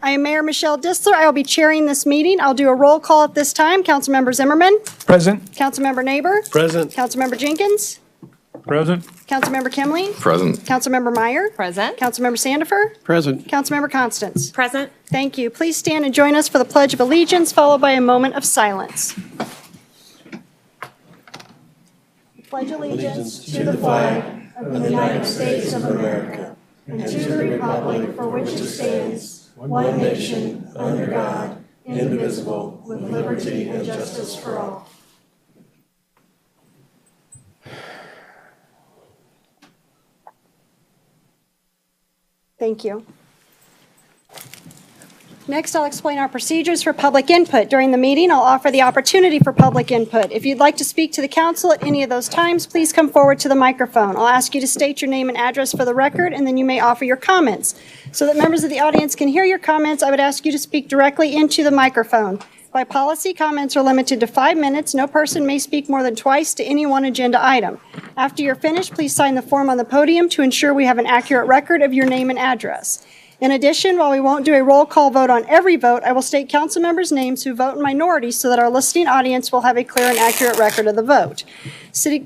I am Mayor Michelle Disler. I will be chairing this meeting. I'll do a roll call at this time. Councilmember Zimmerman. Present. Councilmember Neighbor. Present. Councilmember Jenkins. Present. Councilmember Kimley. Present. Councilmember Meyer. Present. Councilmember Sandifer. Present. Councilmember Constance. Present. Thank you. Please stand and join us for the Pledge of Allegiance, followed by a moment of silence. Pledge allegiance to the flag of the United States of America and to the republic for which it stands, one nation, under God, indivisible, with liberty and justice for all. Thank you. Next, I'll explain our procedures for public input. During the meeting, I'll offer the opportunity for public input. If you'd like to speak to the council at any of those times, please come forward to the microphone. I'll ask you to state your name and address for the record, and then you may offer your comments. So that members of the audience can hear your comments, I would ask you to speak directly into the microphone. By policy, comments are limited to 5 minutes. No person may speak more than twice to any one agenda item. After you're finished, please sign the form on the podium to ensure we have an accurate record of your name and address. In addition, while we won't do a roll call vote on every vote, I will state council members' names who vote in minority so that our listening audience will have a clear and accurate record of the vote. City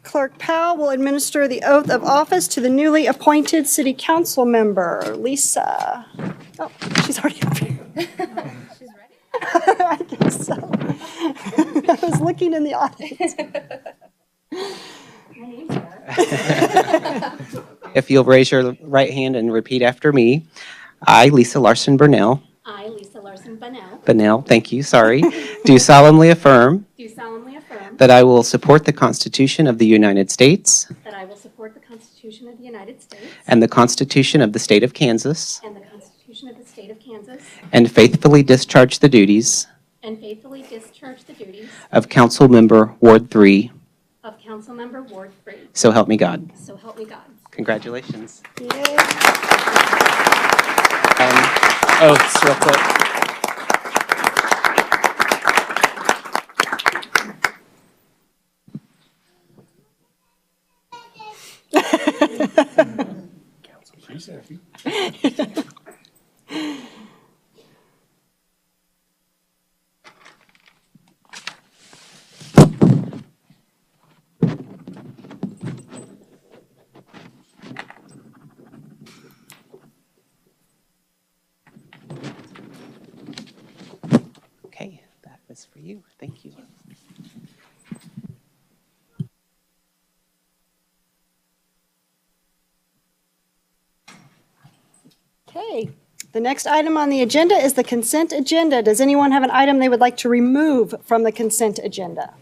Clerk Powell will administer the oath of office to the newly appointed city council member, Lisa. Oh, she's already up here. She's ready. I guess so. I was looking in the audience. My name's Sarah. If you'll raise your right hand and repeat after me. I, Lisa Larson Burnell. I, Lisa Larson Bonnell, Burnell, thank you, sorry. Do solemnly affirm do solemnly affirm that I will support the Constitution of the United States that I will support the Constitution of the United States and the Constitution of the State of Kansas and the Constitution of the State of Kansas, and faithfully discharge the duties and faithfully discharge the duties of Council Member Ward 3. of Council Member Ward 3. So help me God. So help me God. Congratulations. Yay. Oaths real quick. Okay, that was for you. Thank you. Okay. The next item on the agenda is the consent agenda. Does anyone have an item they would like to remove from the consent agenda?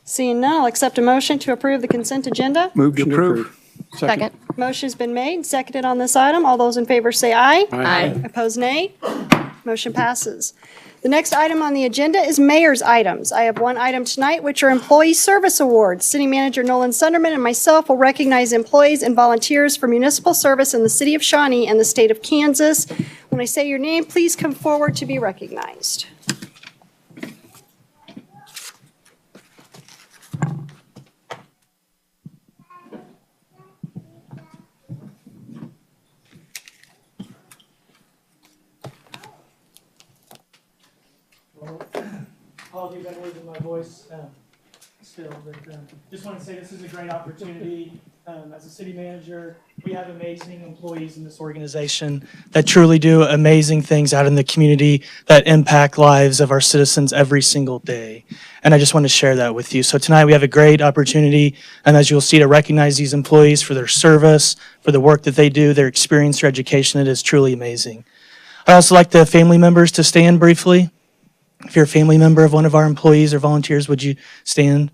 Seeing none, I'll accept a motion to approve the consent agenda. Move to approve. Second. Motion's been made, seconded on this item. All those in favor say aye. Aye. Opposed, nay. Motion passes. The next item on the agenda is mayor's items. I have one item tonight, which are employee service awards. City Manager Nolan Sunderman and myself will recognize employees and volunteers for municipal service in the city of Shawnee and the state of Kansas. When I say your name, please come forward to be recognized. Apologies, I'm losing my voice still, but just want to say this is a great opportunity. As a city manager, we have amazing employees in this organization that truly do amazing things out in the community that impact lives of our citizens every single day. And I just want to share that with you. So tonight we have a great opportunity, and as you'll see, to recognize these employees for their service, for the work that they do, their experience, their education. It is truly amazing. I'd also like the family members to stand briefly. If you're a family member of one of our employees or volunteers, would you stand?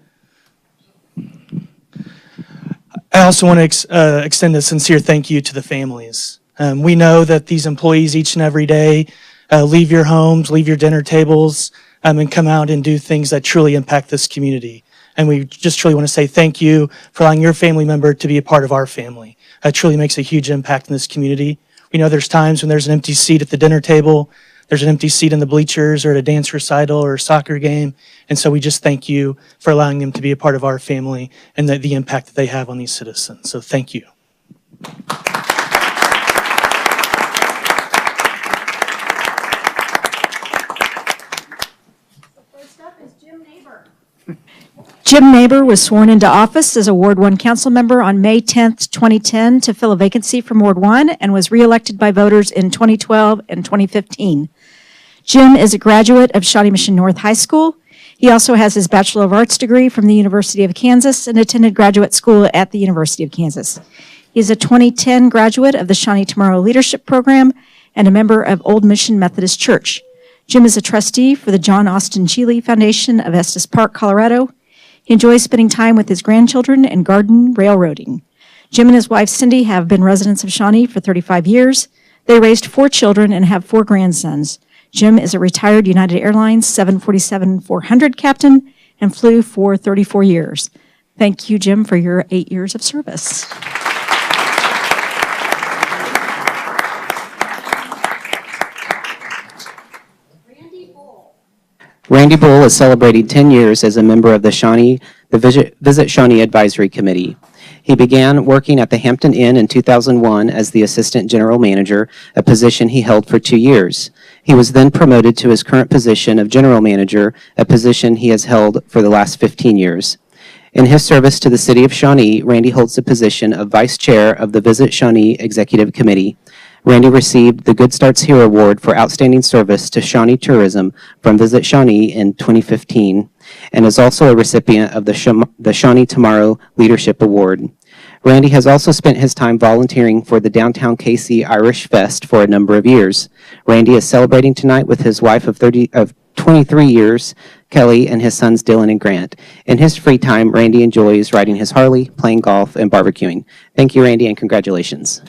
I also want to extend a sincere thank you to the families. We know that these employees each and every day leave your homes, leave your dinner tables, and come out and do things that truly impact this community. And we just truly want to say thank you for allowing your family member to be a part of our family. It truly makes a huge impact in this community. We know there's times when there's an empty seat at the dinner table, there's an empty seat in the bleachers or at a dance recital or a soccer game. And so we just thank you for allowing them to be a part of our family and the impact that they have on these citizens. So thank you. Jim Neighbor was sworn into office as a Ward 1 council member on May 10th, 2010 to fill a vacancy from Ward 1 and was reelected by voters in 2012 and 2015. Jim is a graduate of Shawnee Mission North High School. He also has his Bachelor of Arts degree from the University of Kansas and attended graduate school at the University of Kansas. He is a 2010 graduate of the Shawnee Tomorrow Leadership Program and a member of Old Mission Methodist Church. Jim is a trustee for the John Austin Cheeley Foundation of Estes Park, Colorado. He enjoys spending time with his grandchildren and garden railroading. Jim and his wife Cindy have been residents of Shawnee for 35 years. They raised 4 children and have 4 grandsons. Jim is a retired United Airlines 747-400 captain and flew for 34 years. Thank you, Jim, for your 8 years of service. Randy Bull is celebrating 10 years as a member of the Visit Shawnee Advisory Committee. He began working at the Hampton Inn in 2001 as the Assistant General Manager, a position he held for 2 years. He was then promoted to his current position of General Manager, a position he has held for the last 15 years. In his service to the City of Shawnee, Randy holds the position of Vice Chair of the Visit Shawnee Executive Committee. Randy received the Good Starts Here Award for Outstanding Service to Shawnee Tourism from Visit Shawnee in 2015 and is also a recipient of the Shawnee Tomorrow Leadership Award. Randy has also spent his time volunteering for the Downtown KC Irish Fest for a number of years. Randy is celebrating tonight with his wife of 23 years, Kelly, and his sons Dylan and Grant. In his free time, Randy enjoys riding his Harley, playing golf, and barbecuing. Thank you, Randy, and congratulations.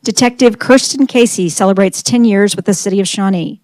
Detective Kirsten Casey celebrates 10 years with the City of Shawnee.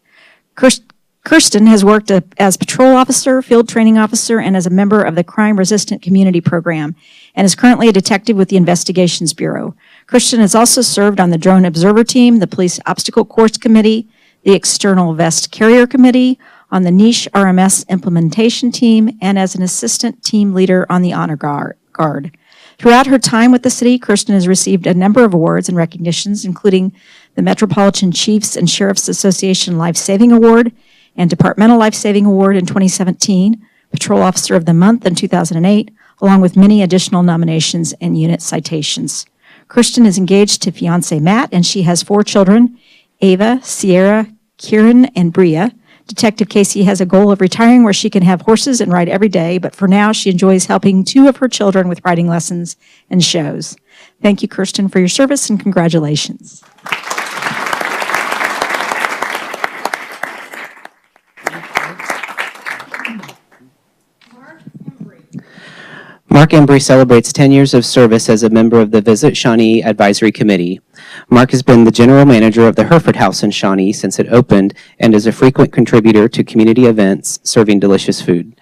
Kirsten has worked as patrol officer, field training officer, and as a member of the Crime Resistant Community Program, and is currently a detective with the Investigations Bureau. Kirsten has also served on the Drone Observer Team, the Police Obstacle Course Committee, the External Vest Carrier Committee, on the Niche RMS Implementation Team, and as an assistant team leader on the Honor Guard. Throughout her time with the city, Kirsten has received a number of awards and recognitions, including the Metropolitan Chiefs and Sheriffs Association Life Saving Award and Departmental Life Saving Award in 2017, Patrol Officer of the Month in 2008, along with many additional nominations and unit citations. Kirsten is engaged to fiancé Matt, and she has 4 children, Ava, Sierra, Kieran, and Bria. Detective Casey has a goal of retiring where she can have horses and ride every day, but for now she enjoys helping 2 of her children with riding lessons and shows. Thank you, Kirsten, for your service, and congratulations. Mark Embry celebrates 10 years of service as a member of the Visit Shawnee Advisory Committee. Mark has been the general manager of the Hereford House in Shawnee since it opened and is a frequent contributor to community events serving delicious food.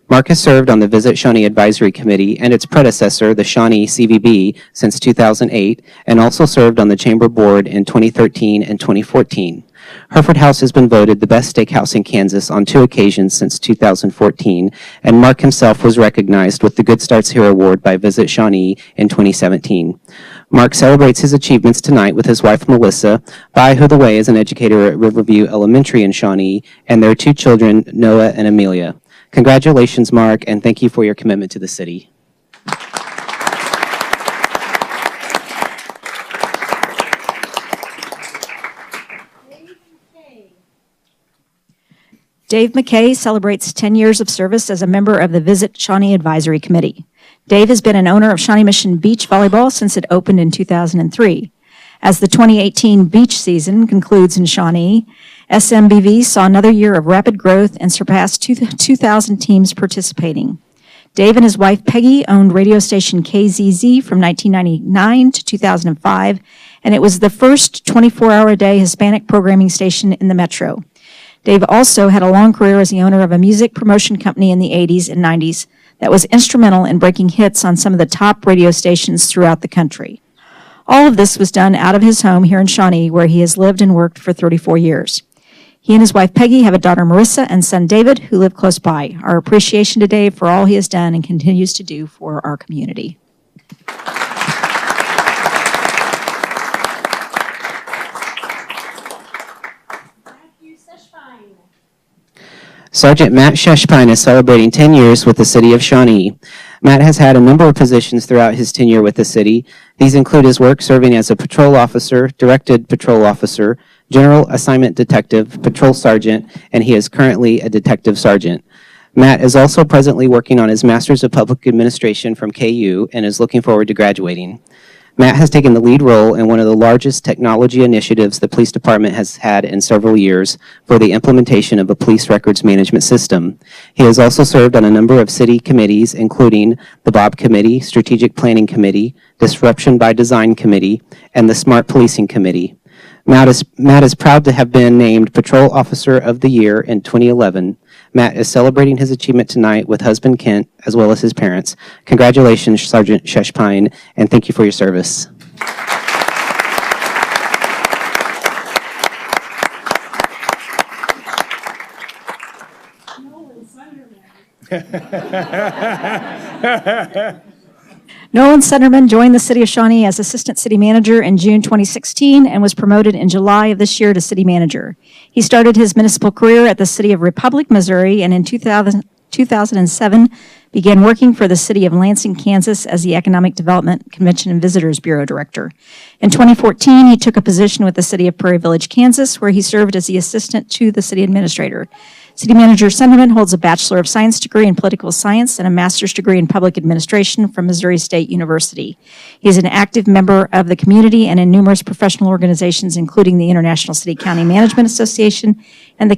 Mark has served on the Visit Shawnee Advisory Committee and its predecessor, the Shawnee CVB, since 2008, and also served on the Chamber Board in 2013 and 2014. Hereford House has been voted the best steakhouse in Kansas on 2 occasions since 2014, and Mark himself was recognized with the Good Starts Here Award by Visit Shawnee in 2017. Mark celebrates his achievements tonight with his wife Melissa, by who the way is an educator at Riverview Elementary in Shawnee, and their 2 children, Noah and Amelia. Congratulations, Mark, and thank you for your commitment to the city. Dave McKay celebrates 10 years of service as a member of the Visit Shawnee Advisory Committee. Dave has been an owner of Shawnee Mission Beach Volleyball since it opened in 2003. As the 2018 beach season concludes in Shawnee, SMBV saw another year of rapid growth and surpassed 2,000 teams participating. Dave and his wife Peggy owned radio station KZZ from 1999 to 2005, and it was the first 24-hour-a-day Hispanic programming station in the metro. Dave also had a long career as the owner of a music promotion company in the 80s and 90s that was instrumental in breaking hits on some of the top radio stations throughout the country. All of this was done out of his home here in Shawnee, where he has lived and worked for 34 years. He and his wife Peggy have a daughter Marissa and son David who live close by. Our appreciation to Dave for all he has done and continues to do for our community. Sergeant Matt Sheshpine is celebrating 10 years with the City of Shawnee. Matt has had a number of positions throughout his tenure with the city. These include his work serving as a patrol officer, directed patrol officer, general assignment detective, patrol sergeant, and he is currently a detective sergeant. Matt is also presently working on his Master's of Public Administration from KU and is looking forward to graduating. Matt has taken the lead role in one of the largest technology initiatives the police department has had in several years for the implementation of a police records management system. He has also served on a number of city committees, including the Bob Committee, Strategic Planning Committee, Disruption by Design Committee, and the Smart Policing Committee. Matt is proud to have been named Patrol Officer of the Year in 2011. Matt is celebrating his achievement tonight with husband Kent as well as his parents. Congratulations, Sergeant Sheshpine, and thank you for your service. Nolan Sunderman joined the City of Shawnee as Assistant City Manager in June 2016 and was promoted in July of this year to City Manager. He started his municipal career at the City of Republic, Missouri, and in 2007 began working for the City of Lansing, Kansas as the Economic Development Convention and Visitors Bureau Director. In 2014, he took a position with the City of Prairie Village, Kansas, where he served as the Assistant to the City Administrator. City Manager Sunderman holds a Bachelor of Science degree in Political Science and a Master's degree in Public Administration from Missouri State University. He is an active member of the community and in numerous professional organizations, including the International City County Management Association and the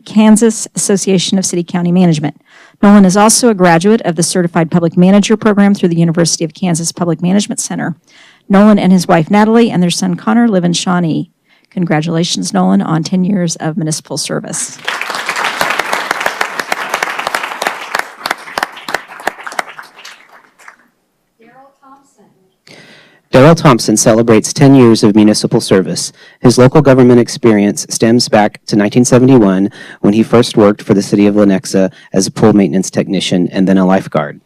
Kansas Association of City County Management. Nolan is also a graduate of the Certified Public Manager program through the University of Kansas Public Management Center. Nolan and his wife Natalie and their son Connor live in Shawnee. Congratulations, Nolan, on 10 years of municipal service. Darrell Thompson celebrates 10 years of municipal service. His local government experience stems back to 1971 when he first worked for the city of Lenexa as a pool maintenance technician and then a lifeguard.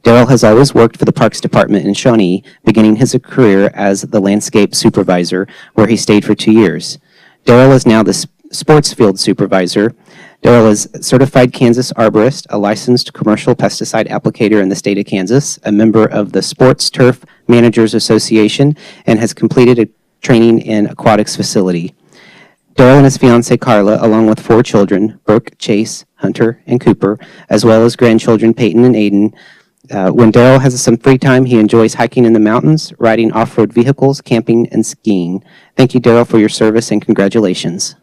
Darrell has always worked for the Parks Department in Shawnee, beginning his career as the landscape supervisor, where he stayed for 2 years. Darrell is now the sports field supervisor. Darrell is a certified Kansas arborist, a licensed commercial pesticide applicator in the state of Kansas, a member of the Sports Turf Managers Association, and has completed a training in aquatics facility. Darrell and his fiancee Carla, along with 4 children, Brooke, Chase, Hunter, and Cooper, as well as grandchildren Peyton and Aiden. When Darrell has some free time, he enjoys hiking in the mountains, riding off-road vehicles, camping, and skiing. Thank you, Darrell, for your service and congratulations.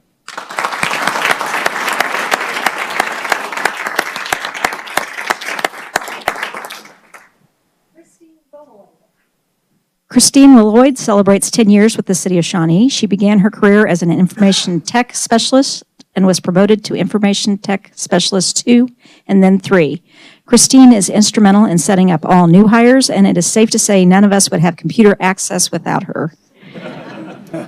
Christine Lloyd celebrates 10 years with the City of Shawnee. She began her career as an information tech specialist and was promoted to Information Tech Specialist 2 and then 3. Christine is instrumental in setting up all new hires, and it is safe to say none of us would have computer access without her.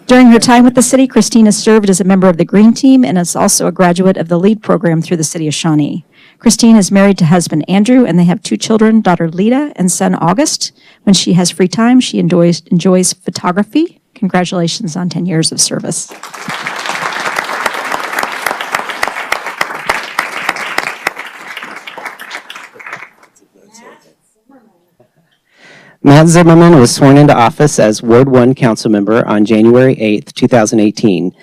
During her time with the city, Christine has served as a member of the Green Team and is also a graduate of the LEAD program through the City of Shawnee. Christine is married to husband Andrew, and they have 2 children, daughter Lita and son August. When she has free time, she enjoys photography. Congratulations on 10 years of service. Matt Zimmerman was sworn into office as Ward 1 council member on January 8, 2018.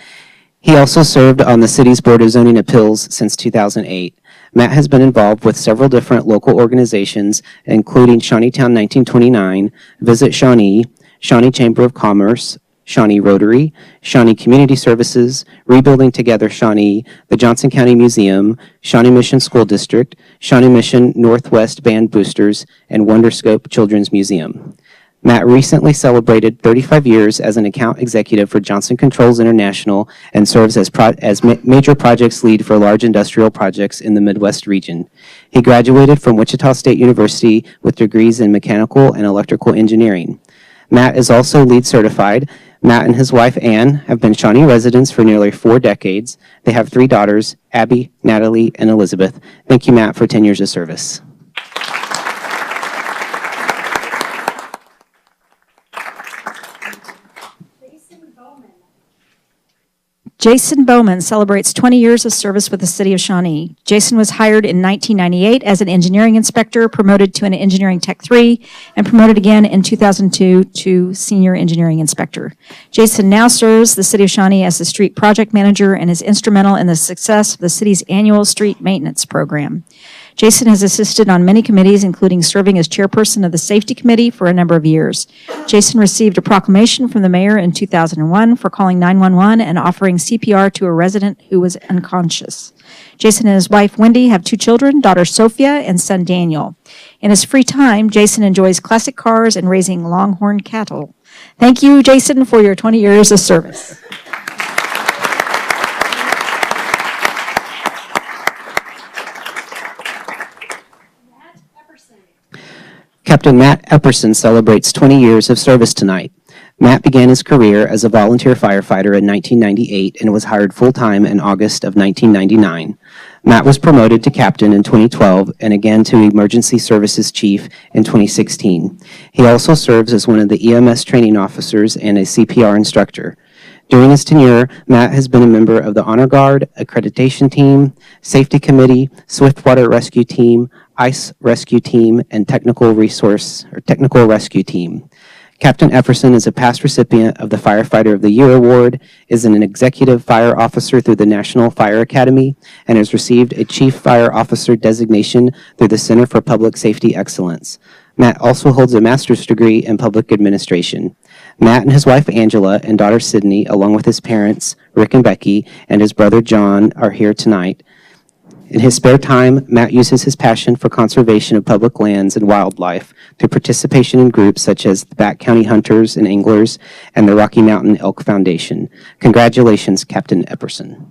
He also served on the city's Board of Zoning Appeals since 2008. Matt has been involved with several different local organizations, including Shawneetown 1929, Visit Shawnee, Shawnee Chamber of Commerce, Shawnee Rotary, Shawnee Community Services, Rebuilding Together Shawnee, the Johnson County Museum, Shawnee Mission School District, Shawnee Mission Northwest Band Boosters, and Wonderscope Children's Museum. Matt recently celebrated 35 years as an account executive for Johnson Controls International and serves as major projects lead for large industrial projects in the Midwest region. He graduated from Wichita State University with degrees in mechanical and electrical engineering. Matt is also LEED certified. Matt and his wife Ann have been Shawnee residents for nearly 4 decades. They have 3 daughters, Abby, Natalie, and Elizabeth. Thank you, Matt, for 10 years of service. Jason Bowman celebrates 20 years of service with the City of Shawnee. Jason was hired in 1998 as an engineering inspector, promoted to an engineering tech 3, and promoted again in 2002 to senior engineering inspector. Jason now serves the City of Shawnee as the street project manager and is instrumental in the success of the city's annual street maintenance program. Jason has assisted on many committees, including serving as chairperson of the Safety Committee for a number of years. Jason received a proclamation from the mayor in 2001 for calling 911 and offering CPR to a resident who was unconscious. Jason and his wife, Wendy, have 2 children, daughter Sophia and son Daniel. In his free time, Jason enjoys classic cars and raising longhorn cattle. Thank you, Jason, for your 20 years of service. Captain Matt Epperson celebrates 20 years of service tonight. Matt began his career as a volunteer firefighter in 1998 and was hired full-time in August of 1999. Matt was promoted to captain in 2012 and again to emergency services chief in 2016. He also serves as one of the EMS training officers and a CPR instructor. During his tenure, Matt has been a member of the Honor Guard, Accreditation Team, Safety Committee, Swiftwater Rescue Team, ICE Rescue Team, and Technical Rescue Team. Captain Epperson is a past recipient of the Firefighter of the Year Award, is an executive fire officer through the National Fire Academy, and has received a Chief Fire Officer designation through the Center for Public Safety Excellence. Matt also holds a master's degree in public administration. Matt and his wife Angela and daughter Sydney, along with his parents, Rick and Becky, and his brother John, are here tonight. In his spare time, Matt uses his passion for conservation of public lands and wildlife through participation in groups such as the Back County Hunters and Anglers and the Rocky Mountain Elk Foundation. Congratulations, Captain Epperson.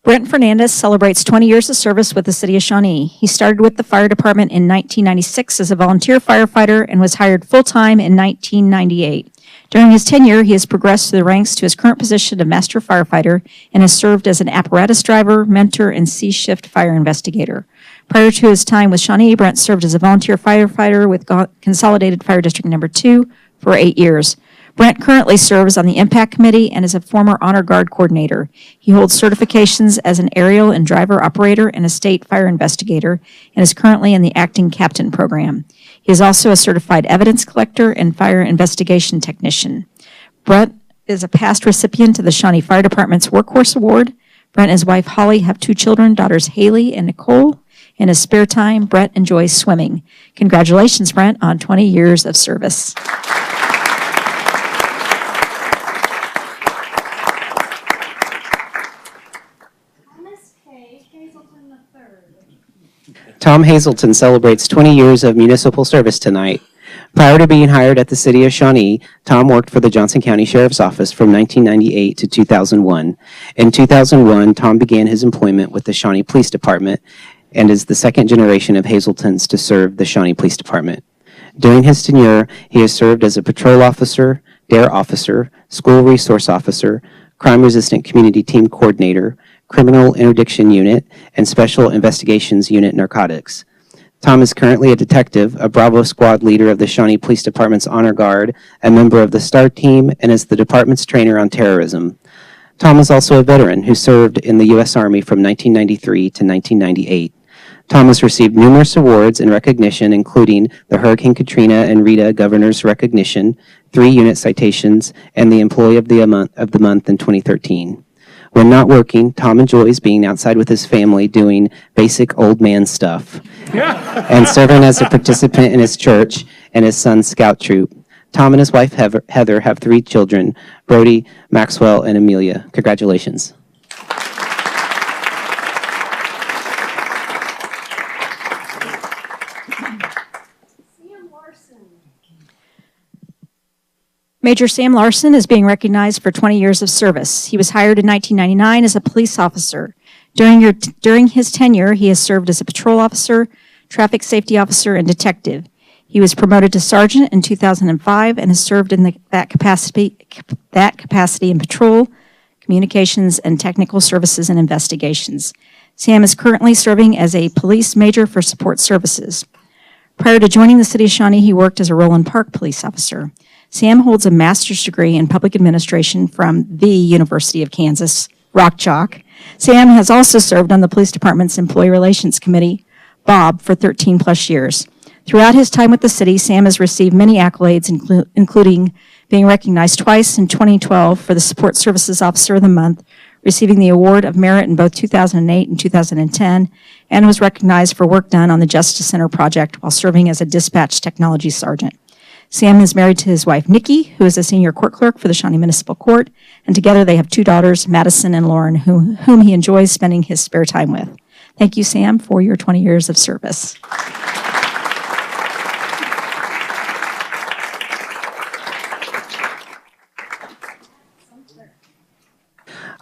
Brent Fernandez celebrates 20 years of service with the City of Shawnee. He started with the fire department in 1996 as a volunteer firefighter and was hired full-time in 1998. During his tenure, he has progressed through the ranks to his current position of master firefighter and has served as an apparatus driver, mentor, and C-shift fire investigator. Prior to his time with Shawnee, Brent served as a volunteer firefighter with Consolidated Fire District Number 2 for 8 years. Brent currently serves on the Impact Committee and is a former Honor Guard coordinator. He holds certifications as an aerial and driver operator and a state fire investigator and is currently in the acting captain program. He is also a certified evidence collector and fire investigation technician. Brent is a past recipient of the Shawnee Fire Department's Workhorse Award. Brent and his wife Holly have 2 children, daughters Haley and Nicole. In his spare time, Brent enjoys swimming. Congratulations, Brent, on 20 years of service. Tom Hazelton celebrates 20 years of municipal service tonight. Prior to being hired at the City of Shawnee, Tom worked for the Johnson County Sheriff's Office from 1998 to 2001. In 2001, Tom began his employment with the Shawnee Police Department and is the second generation of Hazeltons to serve the Shawnee Police Department. During his tenure, he has served as a patrol officer, DARE officer, school resource officer, crime-resistant community team coordinator, criminal interdiction unit, and special investigations unit narcotics. Tom is currently a detective, a Bravo Squad leader of the Shawnee Police Department's Honor Guard, a member of the STAR team, and is the department's trainer on terrorism. Tom is also a veteran who served in the U.S. Army from 1993 to 1998. Tom has received numerous awards and recognition, including the Hurricane Katrina and Rita Governor's Recognition, 3 unit citations, and the Employee of the Month in 2013. When not working, Tom enjoys being outside with his family doing basic old man stuff and serving as a participant in his church and his son's scout troop. Tom and his wife Heather have 3 children, Brody, Maxwell, and Amelia. Congratulations. Major Sam Larson is being recognized for 20 years of service. He was hired in 1999 as a police officer. During his tenure, he has served as a patrol officer, traffic safety officer, and detective. He was promoted to sergeant in 2005 and has served in that capacity in patrol, communications, and technical services and investigations. Sam is currently serving as a police major for support services. Prior to joining the City of Shawnee, he worked as a Roland Park police officer. Sam holds a master's degree in public administration from the University of Kansas, Rock Chalk. Sam has also served on the police department's Employee Relations Committee, BOB, for 13 plus years. Throughout his time with the city, Sam has received many accolades, including being recognized twice in 2012 for the Support Services Officer of the Month, receiving the Award of Merit in both 2008 and 2010, and was recognized for work done on the Justice Center project while serving as a dispatch technology sergeant. Sam is married to his wife, Nikki, who is a senior court clerk for the Shawnee Municipal Court, and together they have 2 daughters, Madison and Lauren, whom he enjoys spending his spare time with. Thank you, Sam, for your 20 years of service.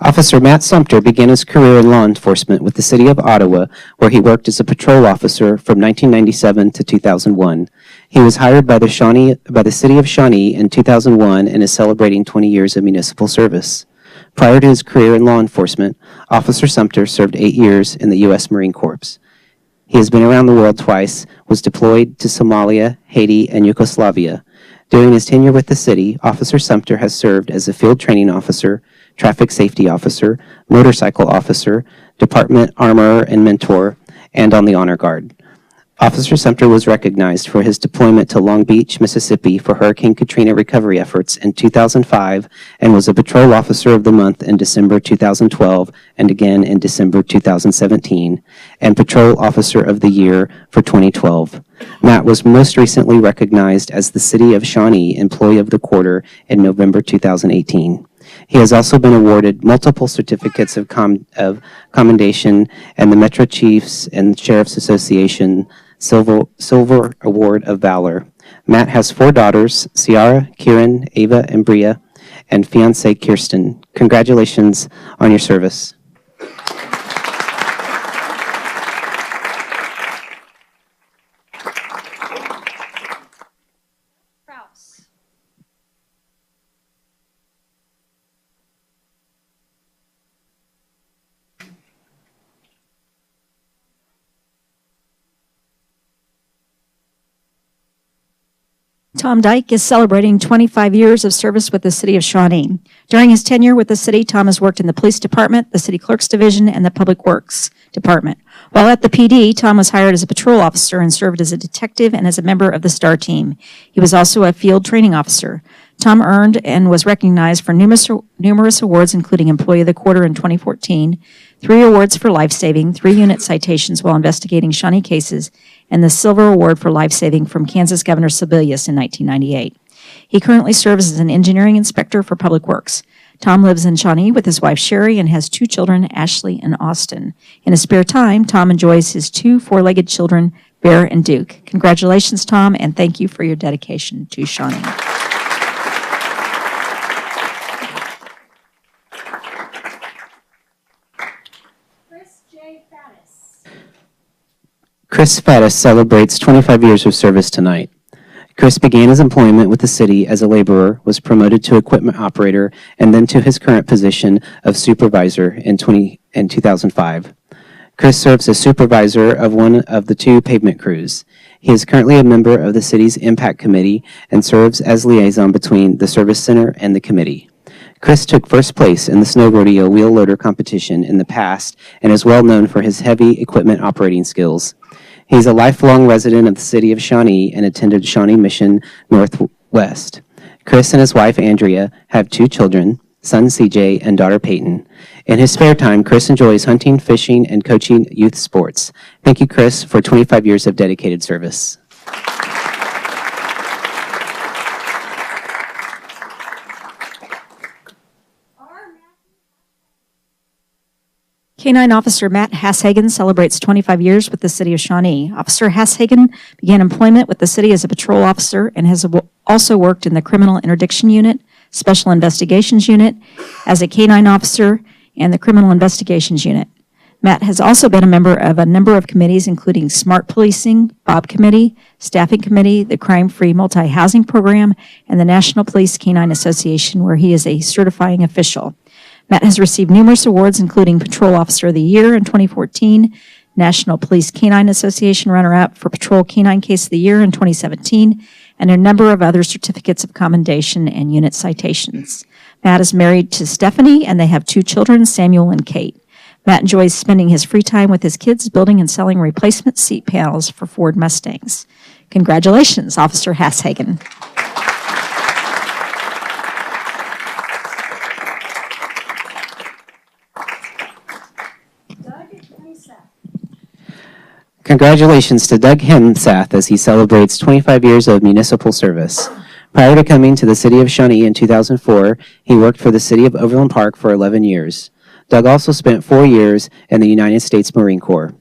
Officer Matt Sumter began his career in law enforcement with the City of Ottawa, where he worked as a patrol officer from 1997 to 2001. He was hired by the City of Shawnee in 2001 and is celebrating 20 years of municipal service. Prior to his career in law enforcement, Officer Sumter served 8 years in the U.S. Marine Corps. He has been around the world twice, was deployed to Somalia, Haiti, and Yugoslavia. During his tenure with the city, Officer Sumter has served as a field training officer, traffic safety officer, motorcycle officer, department armorer and mentor, and on the honor guard. Officer Sumter was recognized for his deployment to Long Beach, Mississippi for Hurricane Katrina recovery efforts in 2005 and was a Patrol Officer of the Month in December 2012 and again in December 2017, and Patrol Officer of the Year for 2012. Matt was most recently recognized as the City of Shawnee Employee of the Quarter in November 2018. He has also been awarded multiple certificates of commendation and the Metro Chiefs and Sheriff's Association Silver Award of Valor. Matt has 4 daughters, Ciara, Kieran, Ava, and Bria, and fiancee Kirsten. Congratulations on your service. Tom Dyke is celebrating 25 years of service with the City of Shawnee. During his tenure with the city, Tom has worked in the Police Department, the City Clerk's Division, and the Public Works Department. While at the PD, Tom was hired as a patrol officer and served as a detective and as a member of the STAR team. He was also a field training officer. Tom earned and was recognized for numerous awards, including Employee of the Quarter in 2014, 3 awards for life-saving, 3 unit citations while investigating Shawnee cases, and the Silver Award for Life-Saving from Kansas Governor Sebelius in 1998. He currently serves as an engineering inspector for Public Works. Tom lives in Shawnee with his wife Sherry and has 2 children, Ashley and Austin. In his spare time, Tom enjoys his 2 4-legged children, Bear and Duke. Congratulations, Tom, and thank you for your dedication to Shawnee. Chris Faddis celebrates 25 years of service tonight. Chris began his employment with the city as a laborer, was promoted to equipment operator, and then to his current position of supervisor in 2005. Chris serves as supervisor of one of the 2 pavement crews. He is currently a member of the city's Impact Committee and serves as liaison between the Service Center and the committee. Chris took first place in the snow rodeo wheel loader competition in the past and is well known for his heavy equipment operating skills. He's a lifelong resident of the City of Shawnee and attended Shawnee Mission Northwest. Chris and his wife, Andrea, have 2 children, son CJ and daughter Peyton. In his spare time, Chris enjoys hunting, fishing, and coaching youth sports. Thank you, Chris, for 25 years of dedicated service. K-9 Officer Matt Hasshagen celebrates 25 years with the City of Shawnee. Officer Hasshagen began employment with the city as a patrol officer and has also worked in the Criminal Interdiction Unit, Special Investigations Unit, as a K-9 officer, and the Criminal Investigations Unit. Matt has also been a member of a number of committees, including Smart Policing, BOB Committee, Staffing Committee, the Crime-Free Multi-Housing Program, and the National Police K-9 Association, where he is a certifying official. Matt has received numerous awards, including Patrol Officer of the Year in 2014, National Police Canine Association runner-up for Patrol Canine Case of the Year in 2017, and a number of other certificates of commendation and unit citations. Matt is married to Stephanie, and they have 2 children, Samuel and Kate. Matt enjoys spending his free time with his kids building and selling replacement seat panels for Ford Mustangs. Congratulations, Officer Hasshagen. Congratulations to Doug Hemsath as he celebrates 25 years of municipal service. Prior to coming to the city of Shawnee in 2004, he worked for the city of Overland Park for 11 years. Doug also spent 4 years in the United States Marine Corps.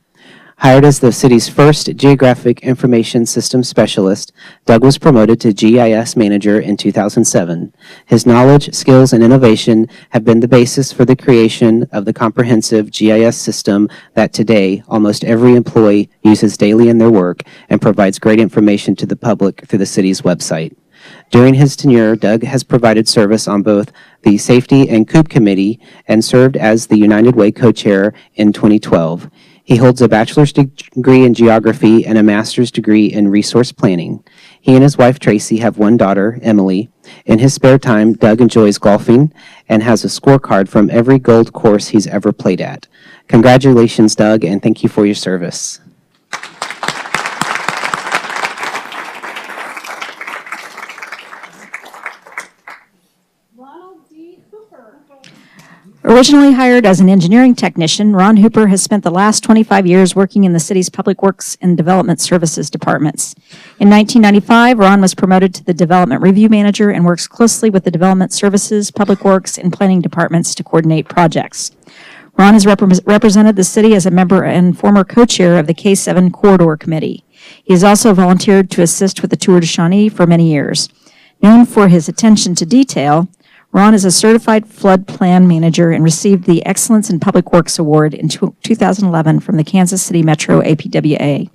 Hired as the city's first Geographic Information Systems Specialist, Doug was promoted to GIS Manager in 2007. His knowledge, skills, and innovation have been the basis for the creation of the comprehensive GIS system that today almost every employee uses daily in their work and provides great information to the public through the city's website. During his tenure, Doug has provided service on both the Safety and COOP Committee and served as the United Way co-chair in 2012. He holds a bachelor's degree in geography and a master's degree in resource planning. He and his wife Tracy have 1 daughter, Emily. In his spare time, Doug enjoys golfing and has a scorecard from every gold course he's ever played at. Congratulations, Doug, and thank you for your service. Originally hired as an engineering technician, Ron Hooper has spent the last 25 years working in the city's Public Works and Development Services departments. In 1995, Ron was promoted to the Development Review Manager and works closely with the Development Services, Public Works, and Planning departments to coordinate projects. Ron has represented the city as a member and former co-chair of the K7 Corridor Committee. He has also volunteered to assist with the Tour de Shawnee for many years. Known for his attention to detail, Ron is a certified flood plan manager and received the Excellence in Public Works Award in 2011 from the Kansas City Metro APWA.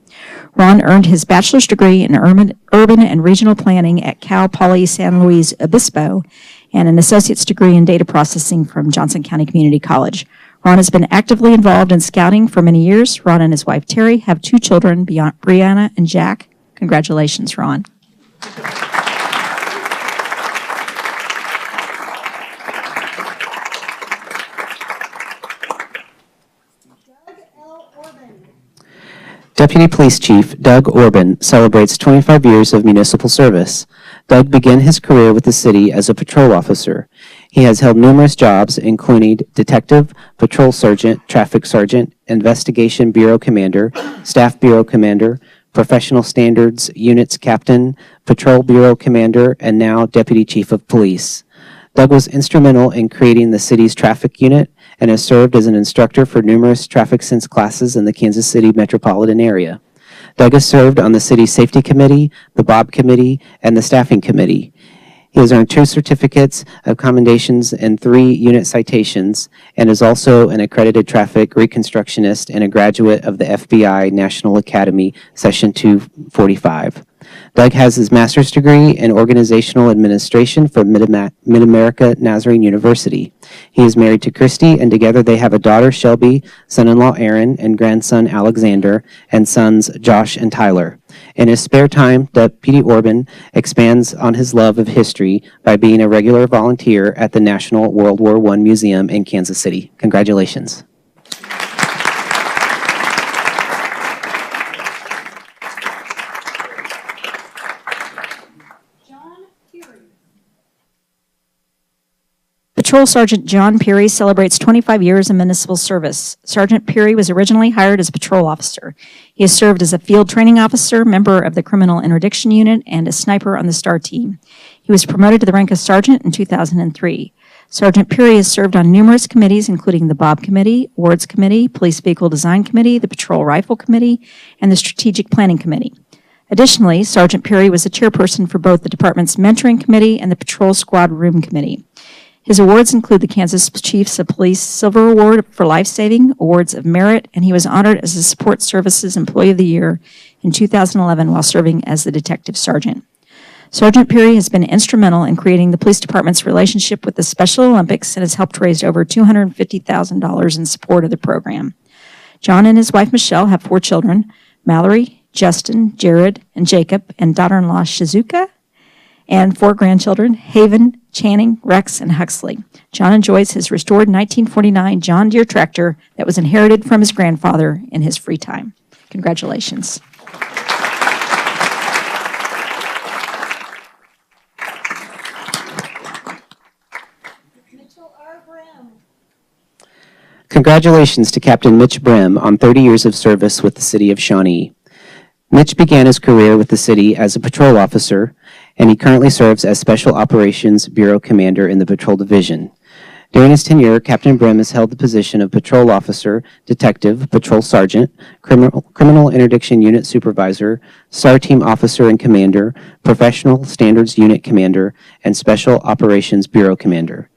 Ron earned his bachelor's degree in urban and regional planning at Cal Poly San Luis Obispo and an associate's degree in data processing from Johnson County Community College. Ron has been actively involved in scouting for many years. Ron and his wife Terry have 2 children, Brianna and Jack. Congratulations, Ron. Deputy Police Chief Doug Orban celebrates 25 years of municipal service. Doug began his career with the city as a patrol officer. He has held numerous jobs, including detective, patrol sergeant, traffic sergeant, investigation bureau commander, staff bureau commander, professional standards units captain, patrol bureau commander, and now deputy chief of police. Doug was instrumental in creating the city's traffic unit and has served as an instructor for numerous traffic sense classes in the Kansas City metropolitan area. Doug has served on the city's safety committee, the Bob committee, and the staffing committee. He has earned 2 certificates of commendations and 3 unit citations, and is also an accredited traffic reconstructionist and a graduate of the FBI National Academy Session 245. Doug has his master's degree in organizational administration from Mid-America Nazarene University. He is married to Christy, and together they have a daughter, Shelby, son-in-law, Aaron, and grandson, Alexander, and sons, Josh and Tyler. In his spare time, Deputy Orban expands on his love of history by being a regular volunteer at the National World War I Museum in Kansas City. Congratulations. Patrol Sergeant John Peary celebrates 25 years of municipal service. Sergeant Peary was originally hired as a patrol officer. He has served as a field training officer, member of the Criminal Interdiction Unit, and a sniper on the STAR team. He was promoted to the rank of sergeant in 2003. Sergeant Peary has served on numerous committees, including the Bob Committee, Wards Committee, Police Vehicle Design Committee, the Patrol Rifle Committee, and the Strategic Planning Committee. Additionally, Sergeant Peary was the chairperson for both the department's Mentoring Committee and the Patrol Squad Room Committee. His awards include the Kansas Chiefs of Police Silver Award for Life-Saving, Awards of Merit, and he was honored as the Support Services Employee of the Year in 2011 while serving as the Detective Sergeant. Sergeant Peary has been instrumental in creating the police department's relationship with the Special Olympics and has helped raise over $250,000 in support of the program. John and his wife Michelle have 4 children, Mallory, Justin, Jared, and Jacob, and daughter-in-law Shizuka, and 4 grandchildren, Haven, Channing, Rex, and Huxley. John enjoys his restored 1949 John Deere tractor that was inherited from his grandfather in his free time. Congratulations. Mitchell R. Brim. Congratulations to Captain Mitch Brim on 30 years of service with the City of Shawnee. Mitch began his career with the city as a patrol officer, and he currently serves as Special Operations Bureau Commander in the Patrol Division. During his tenure, Captain Brim has held the position of Patrol Officer, Detective, Patrol Sergeant, Criminal Interdiction Unit Supervisor, STAR Team Officer and Commander, Professional Standards Unit Commander, and Special Operations Bureau Commander.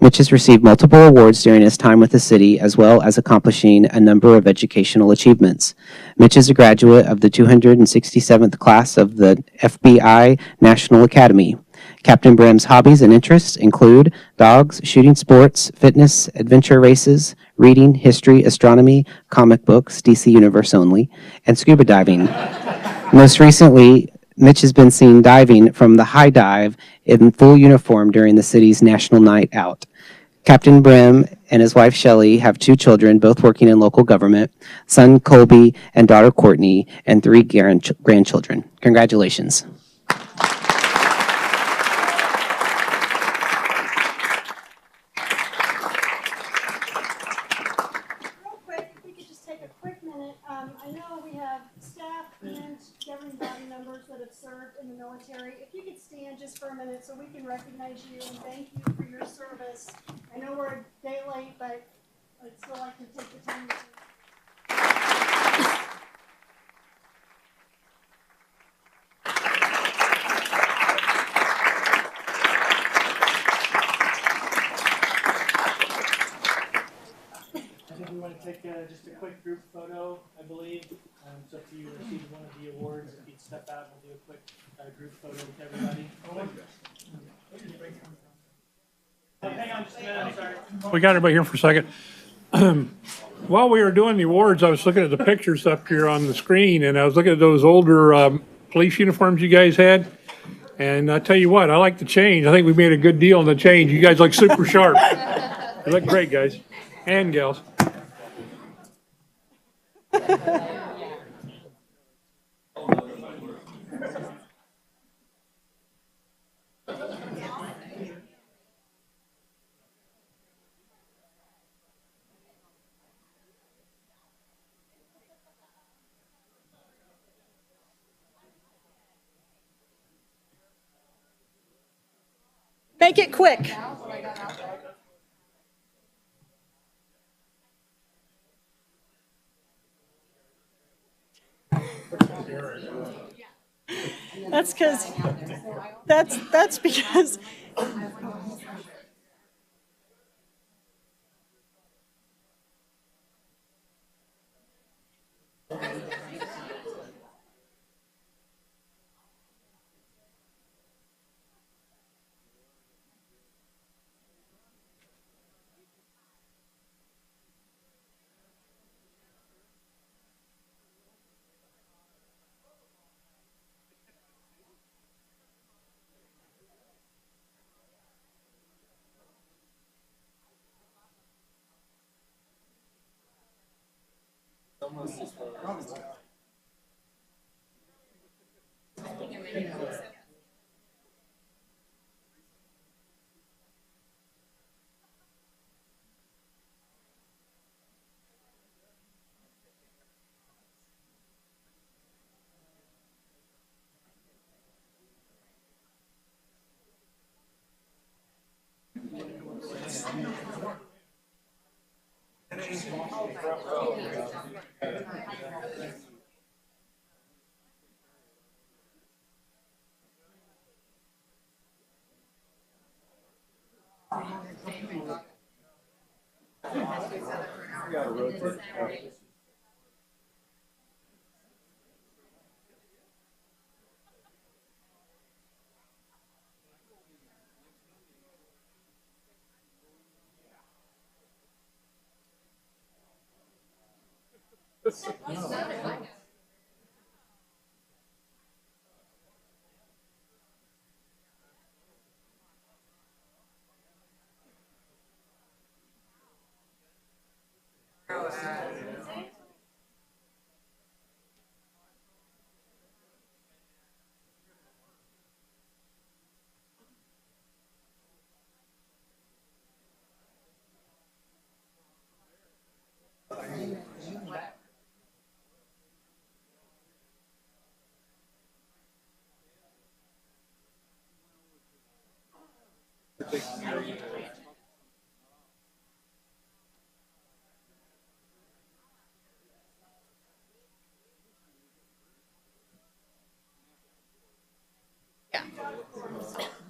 Mitch has received multiple awards during his time with the city, as well as accomplishing a number of educational achievements. Mitch is a graduate of the 267th class of the FBI National Academy. Captain Brim's hobbies and interests include dogs, shooting sports, fitness, adventure races, reading, history, astronomy, comic books, DC Universe only, and scuba diving. Most recently, Mitch has been seen diving from the High Dive in full uniform during the city's National Night Out. Captain Brim and his wife Shelley have 2 children, both working in local government, son Colby and daughter Courtney, and 3 grandchildren. Congratulations. Real quick, if we could just take a quick minute. I know we have staff and governing body members that have served in the military. If you could stand just for a minute so we can recognize you and thank you for your service. I know we're a day late, but I'd still like to take the time to. I think we want to take just a quick group photo, I believe. It's up to you to receive one of the awards. If you'd step out, we'll do a quick group photo with everybody. Hang on just a minute, I'm sorry. We got everybody here for a second. While we were doing the awards, I was looking at the pictures up here on the screen, and I was looking at those older police uniforms you guys had. And I tell you what, I like the change. I think we made a good deal on the change. You guys look super sharp. You look great, guys and gals. Make it quick. That's because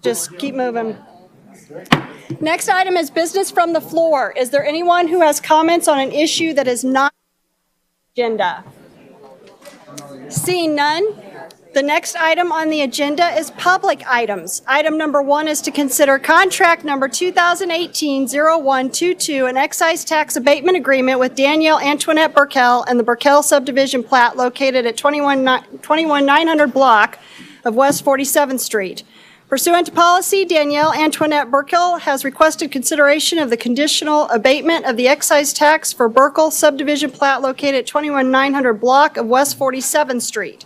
Just keep moving. Next item is business from the floor. Is there anyone who has comments on an issue that is not agenda? Seeing none, the next item on the agenda is public items. Item number 1 is to consider contract number 2018-0122, an excise tax abatement agreement with Danielle Antoinette Burkell and the Burkell subdivision plat located at 21900 block of West 47th Street. Pursuant to policy, Danielle Antoinette Burkell has requested consideration of the conditional abatement of the excise tax for Burkell subdivision plat located at 21900 block of West 47th Street.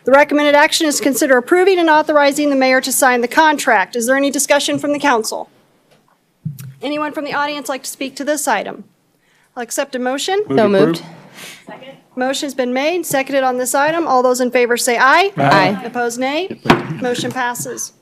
The recommended action is consider approving and authorizing the mayor to sign the contract. Is there any discussion from the council? Anyone from the audience like to speak to this item? I'll accept a motion. So moved. Motion's been made, seconded on this item. All those in favor say aye. Aye. Opposed, nay. Motion passes.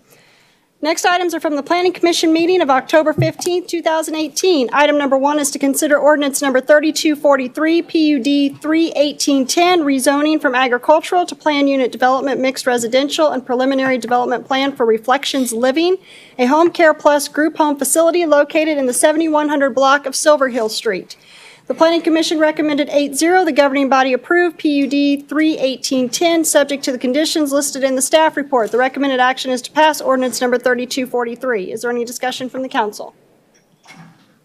Next items are from the Planning Commission meeting of October 15, 2018. Item number 1 is to consider ordinance number 3243, PUD 31810, rezoning from agricultural to plan unit development mixed residential and preliminary development plan for Reflections Living, a home care plus group home facility located in the 7100 block of Silver Hill Street. The Planning Commission recommended 8-0. The governing body approved PUD 31810, subject to the conditions listed in the staff report. The recommended action is to pass ordinance number 3243. Is there any discussion from the council?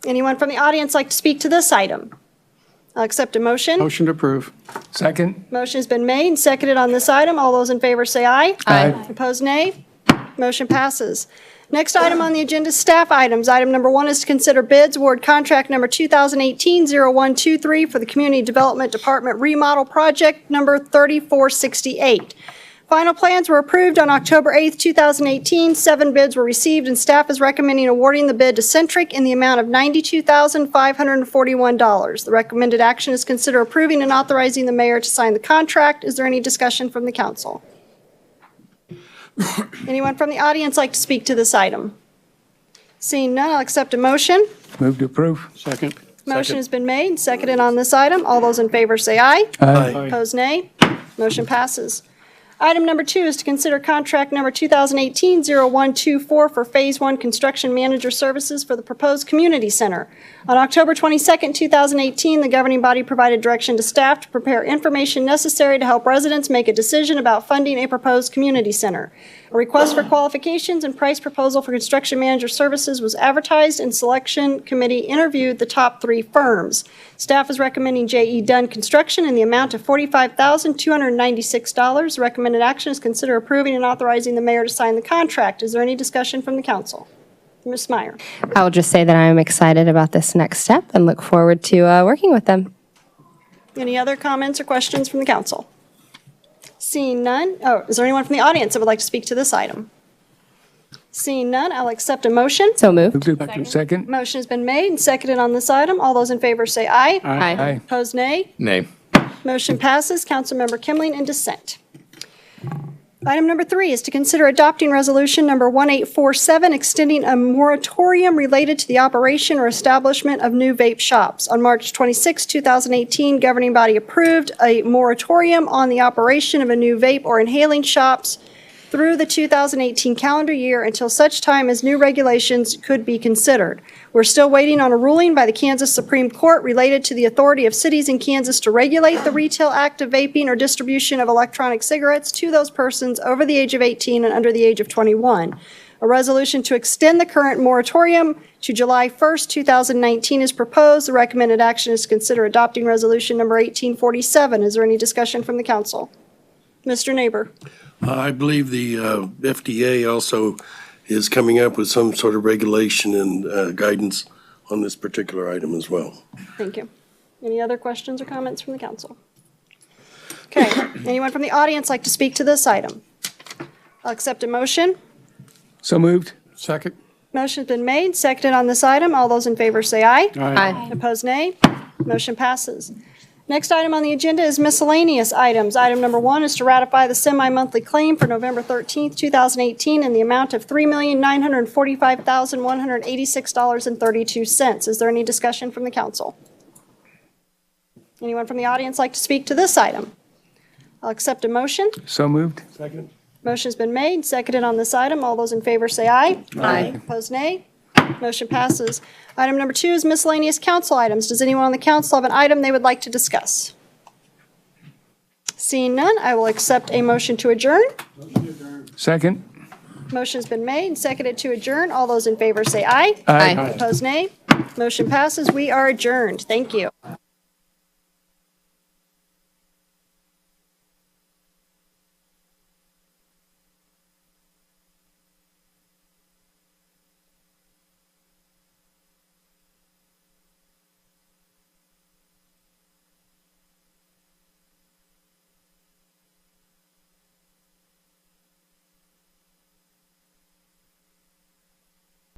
Anyone from the audience like to speak to this item? I'll accept a motion. Motion to approve. Second. Motion has been made and seconded on this item. All those in favor say aye. Aye. Opposed, nay. Motion passes. Next item on the agenda is staff items. Item number 1 is to consider bids, award contract number 2018-0123 for the Community Development Department remodel project number 3468. Final plans were approved on October 8, 2018. 7 bids were received, and staff is recommending awarding the bid to Centric in the amount of $92,541. The recommended action is consider approving and authorizing the mayor to sign the contract. Is there any discussion from the council? Anyone from the audience like to speak to this item? Seeing none, I'll accept a motion. Move to approve. Second. Motion has been made and seconded on this item. All those in favor say aye. Aye. Opposed, nay. Motion passes. Item number 2 is to consider contract number 2018-0124 for Phase 1 Construction Manager Services for the proposed community center. On October 22, 2018, the governing body provided direction to staff to prepare information necessary to help residents make a decision about funding a proposed community center. A request for qualifications and price proposal for construction manager services was advertised, and selection committee interviewed the top 3 firms. Staff is recommending J.E. Dunn Construction in the amount of $45,296. Recommended action is consider approving and authorizing the mayor to sign the contract. Is there any discussion from the council? Ms. Meyer. I will just say that I am excited about this next step and look forward to working with them. Any other comments or questions from the council? Seeing none. Oh, is there anyone from the audience that would like to speak to this item? Seeing none, I'll accept a motion. So moved. Move to second. Motion has been made and seconded on this item. All those in favor say aye. Aye. Opposed, nay. Nay. Motion passes. Councilmember Kimling in dissent. Item number 3 is to consider adopting resolution number 1847, extending a moratorium related to the operation or establishment of new vape shops. On March 26, 2018, governing body approved a moratorium on the operation of a new vape or inhaling shops through the 2018 calendar year until such time as new regulations could be considered. We're still waiting on a ruling by the Kansas Supreme Court related to the authority of cities in Kansas to regulate the retail act of vaping or distribution of electronic cigarettes to those persons over the age of 18 and under the age of 21. A resolution to extend the current moratorium to July 1st, 2019 is proposed. The recommended action is to consider adopting Resolution Number 1847. Is there any discussion from the council? Mr. Neighbor? I believe the FDA also is coming up with some sort of regulation and guidance on this particular item as well. Thank you. Any other questions or comments from the council? Okay, anyone from the audience like to speak to this item? I'll accept a motion. So moved. Second. Motion's been made, seconded on this item. All those in favor say aye. Aye. Opposed, nay. Motion passes. Next item on the agenda is miscellaneous items. Item number 1 is to ratify the semi-monthly claim for November 13th, 2018 in the amount of $3,945,186.32. Is there any discussion from the council? Anyone from the audience like to speak to this item? I'll accept a motion. So moved. Second. Motion's been made, seconded on this item. All those in favor say aye. Aye. Opposed, nay. Motion passes. Item number 2 is miscellaneous council items. Does anyone on the council have an item they would like to discuss? Seeing none, I will accept a motion to adjourn. Second. Motion's been made and seconded to adjourn. All those in favor say aye. Aye. Opposed, nay. Motion passes. We are adjourned. Thank you.